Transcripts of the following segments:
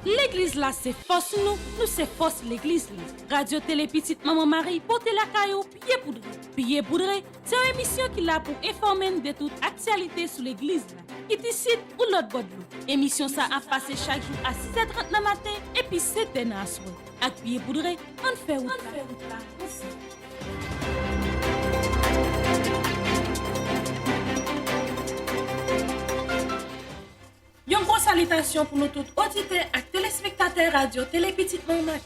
L'église là, c'est force nous c'est force l'église là. Radio Télé Petite Maman Marie, portez la caillou, pied poudré. Pied poudré, c'est une émission qui l'a pour informer de toute actualité sur l'église là. Qui décide ou l'autre bord de l'eau. Émission ça a passé chaque jour à 6h30 le matin et puis 7h à soir. Avec pied poudré, on fait route là. Une grosse salutation pour nous tous auditeurs et téléspectateurs radio Télé Petite Maman Marie.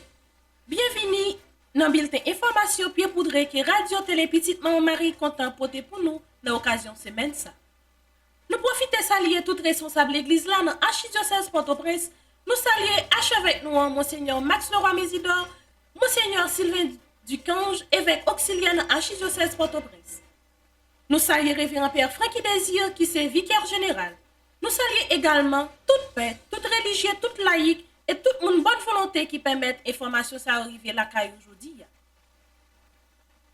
Bienvenue dans le bulletin information pied poudré que Radio Télé Petite Maman Marie content porter pour nous dans l'occasion semaine ça. Nous profitons de saluer toute responsable l'église là dans Archidiocèse Port-au-Prince. Nous saluons archevêque nous Monseigneur Max Leroy Mésidor, Monseigneur Sylvain Ducange, évêque auxiliaire dans Archidiocèse Port-au-Prince. Nous saluons révérend Père Francky Désir qui est vicaire général. Nous saluons également toute paix, toute religion, toute laïque et toute bonne volonté qui permettent l'information ça arriver la caille aujourd'hui.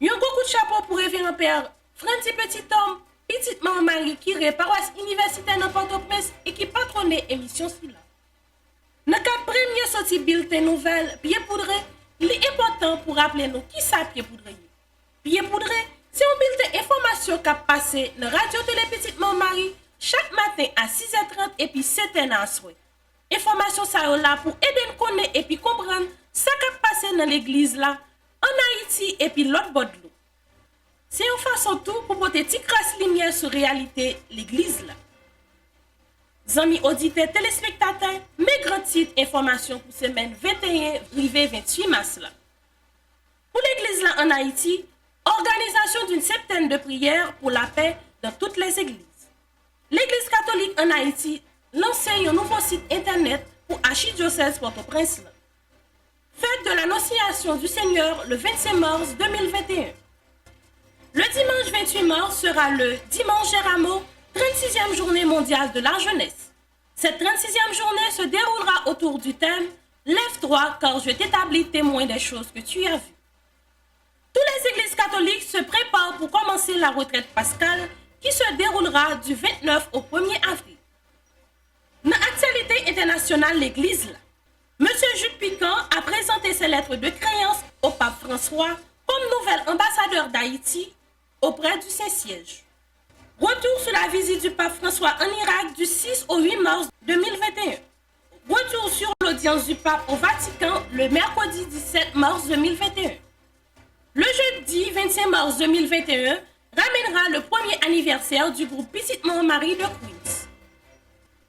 Un gros coup de chapeau pour révérend Père Francis Petit Homme, Petite Maman Marie qui est paroisse universitaire dans Port-au-Prince et qui patronne émission si là. Dans le premier sorti bulletin nouvelle Pied Poudré, il est important pour rappeler nous qui ça Pied Poudré. Pied Poudré, c'est un bulletin information qui a passé dans Radio Télé Petite Maman Marie chaque matin à 6h30 et puis 7h à soir. Information ça là pour aider nous connaître et puis comprendre ce qui a passé dans l'église là, en Haïti et puis l'autre bord de l'eau. C'est une façon tout pour porter une crasse lumière sur la réalité l'église là. Amis auditeurs, téléspectateurs, mes grands titres informations pour semaine 21 rivé 28 mars là. Pour l'église là en Haïti, organisation d'une septaine de prières pour la paix dans toutes les églises. L'Église catholique en Haïti lance un nouveau site internet pour Archidiocèse Port-au-Prince. Fête de l'Annonciation du Seigneur le 25 mars 2021. Le dimanche 28 mars sera le dimanche des Rameaux, 36e journée mondiale de la jeunesse. Cette 36e journée se déroulera autour du thème « Lève-toi car je t'établis témoin des choses que tu as vues ». Toutes les églises catholiques se préparent pour commencer la retraite pascale qui se déroulera du 29 au 1er avril. Dans l'actualité internationale, l'Église, Monsieur Jude Piquant a présenté ses lettres de créance au pape François comme nouvel ambassadeur d'Haïti auprès du Saint-Siège. Retour sur la visite du pape François en Irak du 6 au 8 mars 2021. Retour sur l'audience du pape au Vatican le mercredi 17 mars 2021. Le jeudi 25 mars 2021, ramènera le premier anniversaire du groupe Petite Maman Marie de Queens.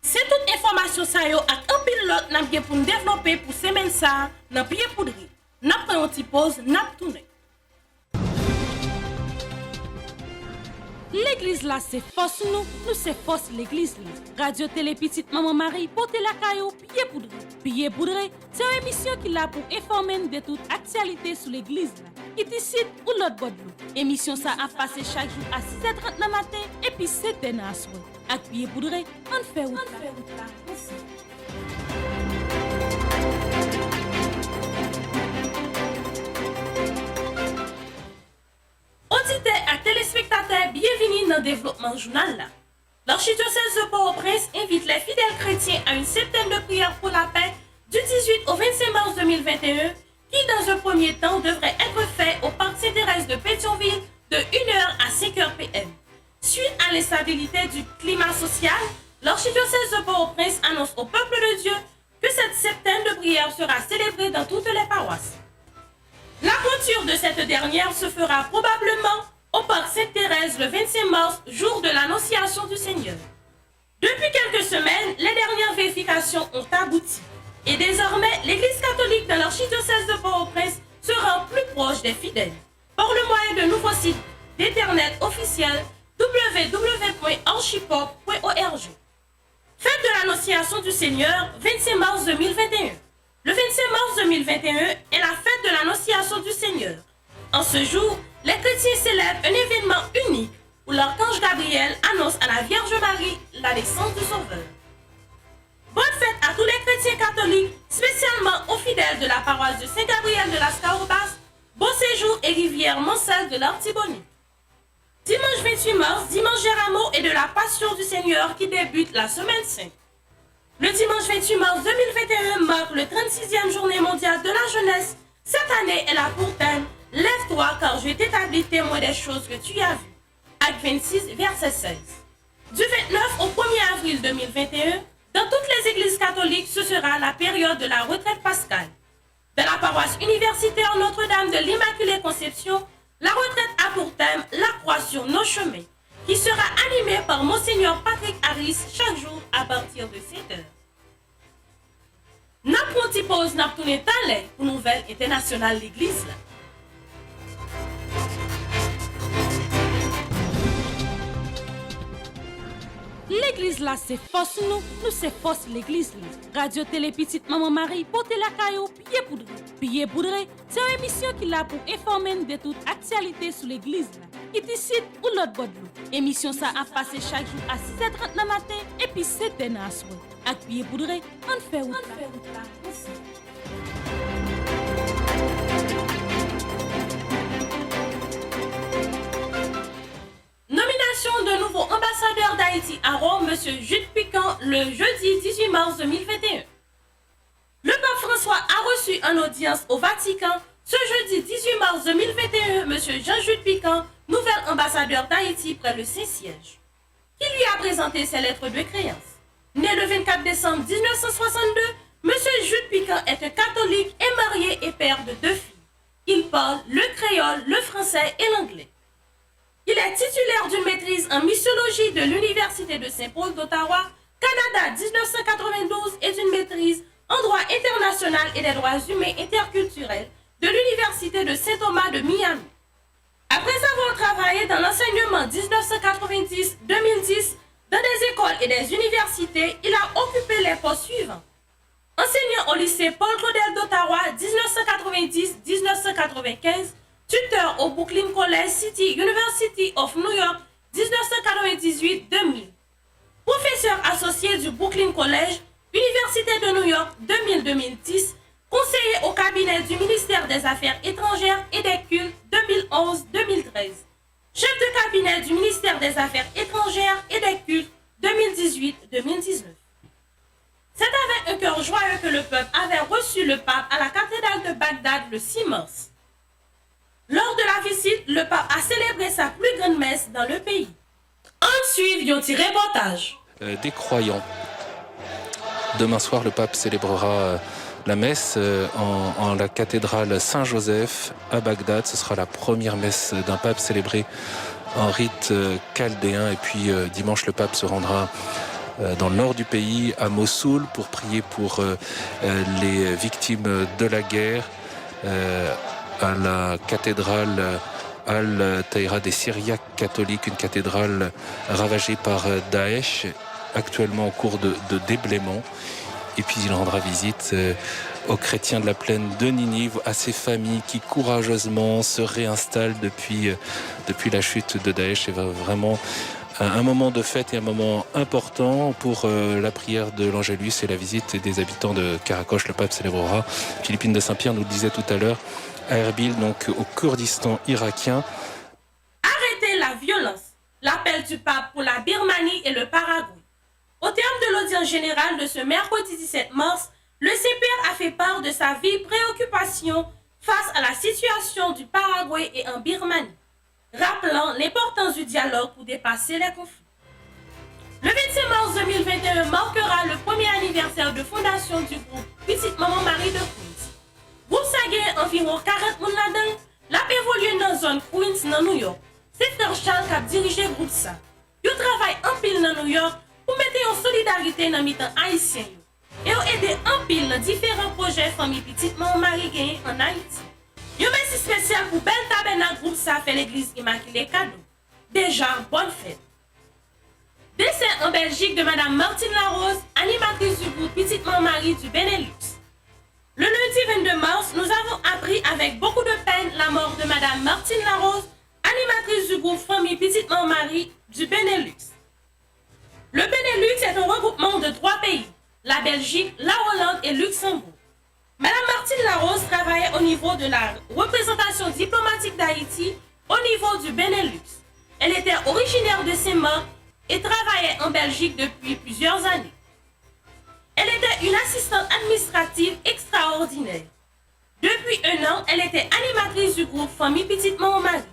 C'est toute information ça yo ak un pilote n'a bien pour nous développer pour semaine ça dans pied poudré. N'a pris une petite pause, n'a tourné. L'église là c'est force nous c'est force l'église là. Radio Télé Petite Maman Marie portez la caillou pied poudré. Pied poudré, c'est une émission qui là pour informer de toute actualité sur l'église là. Qui décide ou l'autre bord de l'eau. Émission ça a passé chaque jour à 6h30 le matin et puis 7h à soir. Avec pied poudré, on fait route là. Auditeurs et téléspectateurs, bienvenue dans le développement journal là. L'archidiocèse de Port-au-Prince invite les fidèles chrétiens à une septaine de prières pour la paix du 18 au 25 mars 2021 qui dans un premier temps devrait être fait au parc Sainte-Thérèse de Pétionville de 1h à 5h PM. Suite à l'instabilité du climat social, l'archidiocèse de Port-au-Prince annonce au peuple de Dieu que cette septaine de prières sera célébrée dans toutes les paroisses. La clôture de cette dernière se fera probablement au parc Sainte-Thérèse le 25 mars, jour de l'Annonciation du Seigneur. Depuis quelques semaines, les dernières vérifications ont abouti. Et désormais, l'Église catholique dans l'archidiocèse de Port-au-Prince se rend plus proche des fidèles par le moyen de nouveaux sites d'internet officiels www.archipop.org. Fête de l'Annonciation du Seigneur, 25 mars 2021. Le 25 mars 2021 est la fête de l'Annonciation du Seigneur. En ce jour, les chrétiens célèbrent un événement unique où l'archange Gabriel annonce à la Vierge Marie la naissance du Sauveur. Bonne fête à tous les chrétiens catholiques, spécialement aux fidèles de la paroisse de Saint-Gabriel de las Caobas, Beau Séjour et Rivière Moncel de l'Artibonite. Dimanche 28 mars, dimanche des Rameaux et de la Passion du Seigneur qui débute la semaine sainte. Le dimanche 28 mars 2021 marque le 36e journée mondiale de la jeunesse. Cette année, elle a pour thème « Lève-toi car je vais t'établir témoin des choses que tu as vues ». Acte 26, verset 16. Du 29 au 1er avril 2021, dans toutes les églises catholiques, ce sera la période de la retraite pascale. Dans la paroisse universitaire Notre-Dame de l'Immaculée Conception, la retraite a pour thème « La croix sur nos chemins », qui sera animée par Monseigneur Patrick Harris chaque jour à partir de 7h. N'a pronti pause n'a tourné talent pour nouvelle internationale l'église là. L'église là, c'est force nous c'est force l'église là. Radio Télé Petite Maman Marie, portez la caillou, pied poudré. Pied poudré, c'est une émission qui l'a pour informer de toute actualité sur l'église là. Qui décide ou l'autre bord de l'eau. Émission ça a passé chaque jour à 6h30 le matin et puis 7h dans la soirée. Avec pied poudré, on fait route là. Nomination de nouveau ambassadeur d'Haïti à Rome, M. Jude Piquant, le jeudi 18 mars 2021. Le pape François a reçu en audience au Vatican ce jeudi 18 mars 2021 M. Jean-Jude Piquant, nouvel ambassadeur d'Haïti près le Saint-Siège, qui lui a présenté ses lettres de créance. Né le 24 décembre 1962, M. Jude Piquant est un catholique et marié et père de 2 filles. Il parle le créole, le français et l'anglais. Il est titulaire d'une maîtrise en missiologie de l'Université de Saint-Paul d'Ottawa, Canada 1992 et d'une maîtrise en droit international et des droits humains interculturels de l'Université de Saint-Thomas de Miami. Après avoir travaillé dans l'enseignement 1990-2010 dans des écoles et des universités, il a occupé les postes suivants. Enseignant au lycée Paul Claudel d'Ottawa 1990-1995, tuteur au Brooklyn College City University of New York 1998-2000. Professeur associé du Brooklyn College, Université de New York 2000-2010, conseiller au cabinet du ministère des Affaires étrangères et des cultes 2011-2013. Chef de cabinet du ministère des Affaires étrangères et des cultes 2018-2019. C'est avec un cœur joyeux que le peuple avait reçu le pape à la cathédrale de Bagdad le 6 mars. Lors de la visite, le pape a célébré sa plus grande messe dans le pays. Ensuite, un petit reportage. Des croyants. Demain soir, le pape célébrera la messe en la cathédrale Saint-Joseph à Bagdad. Ce sera la première messe d'un pape célébrée en rite chaldéen. Et puis dimanche, le pape se rendra dans le nord du pays, à Mossoul, pour prier pour les victimes de la guerre. À la cathédrale Al-Tahira des Syriaques catholiques, une cathédrale ravagée par Daesh, actuellement en cours de déblaiement. Et puis il rendra visite aux chrétiens de la plaine de Ninive, à ces familles qui courageusement se réinstallent depuis la chute de Daesh. C'est vraiment un moment de fête et un moment important pour la prière de l'Angélus et la visite des habitants de Karakoche. Le pape célébrera. Philippine de Saint-Pierre nous le disait tout à l'heure, à Erbil, donc au Kurdistan irakien. Arrêtez la violence. L'appel du pape pour la Birmanie et le Paraguay. Au terme de l'audience générale de ce mercredi 17 mars, le CPR a fait part de sa vive préoccupation face à la situation du Paraguay et en Birmanie, rappelant l'importance du dialogue pour dépasser les conflits. Le 25 mars 2021 marquera le premier anniversaire de fondation du groupe Petite Maman Marie de Queens. Groupe Sagé environ 40 moun là-dedans, l'a évolué dans la zone Queens dans New York. C'est frère Charles qui a dirigé le groupe ça. Ils travaillent en pile dans New York pour mettre en solidarité dans les temps haïtiens. Et ils aident en pile dans différents projets famille Petite Maman Marie gagnée en Haïti. Yon merci spécial pour Bel Tabernacle groupe ça fait l'église Immaculée Cadeau. Déjà, bonne fête. Décès en Belgique de Madame Martine Larose, animatrice du groupe Petite Maman Marie du Benelux. Le lundi 22 mars, nous avons appris avec beaucoup de peine la mort de Madame Martine Larose, animatrice du groupe Famille Petite Maman Marie du Benelux. Le Benelux est un regroupement de 3 pays, la Belgique, la Hollande et Luxembourg. Madame Martine Larose travaillait au niveau de la représentation diplomatique d'Haïti au niveau du Benelux. Elle était originaire de Saint-Marc et travaillait en Belgique depuis plusieurs années. assistante administrative extraordinaire. Depuis 1 an, elle était animatrice du groupe Famille Petite Maman Marie.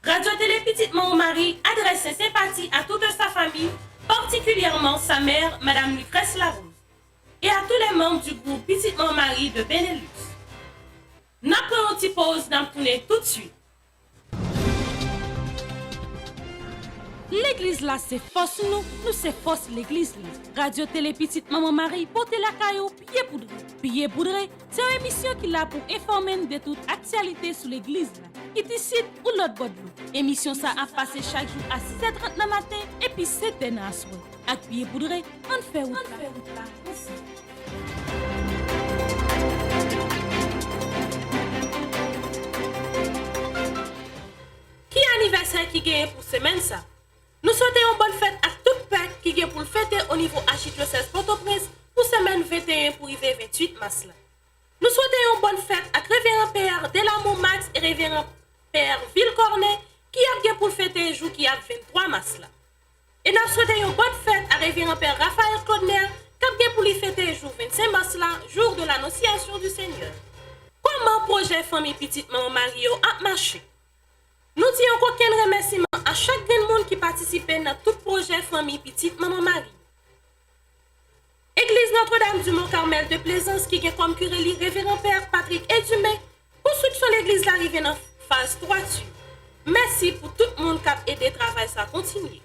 Radio Télé Petite Maman Marie adresse ses sympathies à toute sa famille, particulièrement sa mère, Madame Lucrèce Larose, et à tous les membres du groupe Petite Maman Marie de Benelux. Nous prenons une petite pause, nous tournons tout de suite. L'église là, c'est force nous c'est force l'église là. Radio Télé Petite Maman Marie, porte la caillou, pied poudré. Pied poudré, c'est une émission qui est là pour informer de toute actualité sur l'église là. Qui décide ou l'autre bord de l'eau. Émission ça a passé chaque jour à 6h30 le matin et puis 7h à soir. Avec pied poudré, on fait route là. Qui anniversaire qui gagne pour semaine ça? Nous souhaitons une bonne fête à toute peuple qui gagne pour le fêter au niveau archidiocèse Port-au-Prince pour semaine 21 pour arriver 28 mars là. Nous souhaitons une bonne fête à révérend père Delamour Max et révérend père Villecornet qui a bien pour le fêter le jour qui a 23 mars là. Et nous souhaitons une bonne fête à révérend père Raphaël Claudner qui a bien pour lui fêter le jour 25 mars là, jour de l'annonciation du Seigneur. Comment projet Famille Petite Maman Mario a marché? Nous disons aucun remerciement à chaque grand monde qui participait dans tout projet Famille Petite Maman Marie. Église Notre-Dame du Mont-Carmel de Plaisance qui a comme curé le révérend père Patrick Edumé, construction de l'église l'arrivée dans phase 3. Merci pour tout le monde qui a aidé le travail à continuer.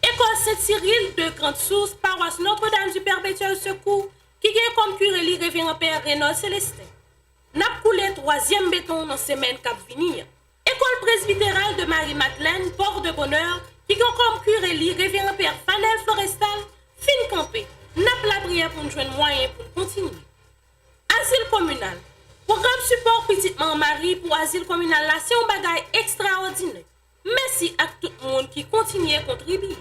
École Saint-Cyril de Grande Source, paroisse Notre-Dame du Perpétuel Secours qui a comme curé le révérend père Renaud Célestin. N'a coulé 3e béton dans semaine qui a venir. École presbytérale de Marie-Madeleine, Port de Bonheur, qui a comme curé le révérend père Fanel Florestal, fin campé. N'a pas la prière pour nous joindre moyen pour continuer. Asile communal. Programme support Petite Maman Marie pour asile communal là, c'est un bagage extraordinaire. Merci à tout le monde qui continue à contribuer.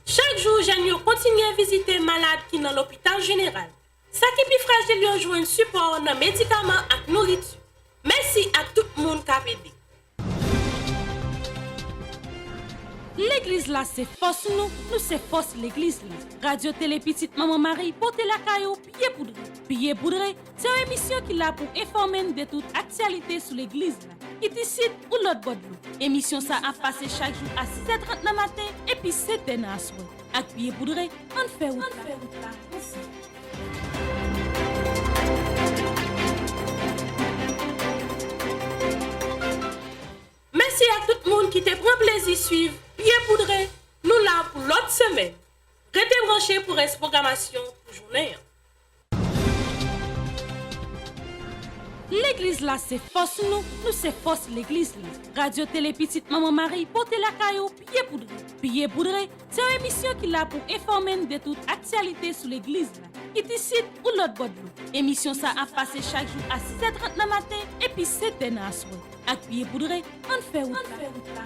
Chaque jour, j'ai continué à visiter malades qui sont dans l'hôpital général. Ça qui est plus fragile, ils joint support dans médicaments et nourriture. Merci à tout le monde qui a aidé. L'église là, c'est force nous c'est force l'église là. Radio Télé Petite Maman Marie, porte la caillou, pied poudré. Pied poudré, c'est une émission qui est là pour informer de toute actualité sur l'église là. Qui décide ou l'autre bord de l'eau. Émission ça a passé chaque jour à 6h30 le matin et puis 7h à soir. Avec pied poudré, on fait route là. Merci à tout le monde qui te prend plaisir suivre. Pied poudré, nous là pour l'autre semaine. Restez branchés pour cette programmation pour journée. L'église là, c'est force nous c'est force l'église là. Radio Télé Petite Maman Marie, porte la caillou, pied poudré. Pied poudré, c'est une émission qui est là pour informer de toute actualité sur l'église là. Qui décide ou l'autre bord de l'eau. Émission ça a passé chaque jour à 6h30 le matin et puis 7h à soir. Avec pied poudré, on fait route là.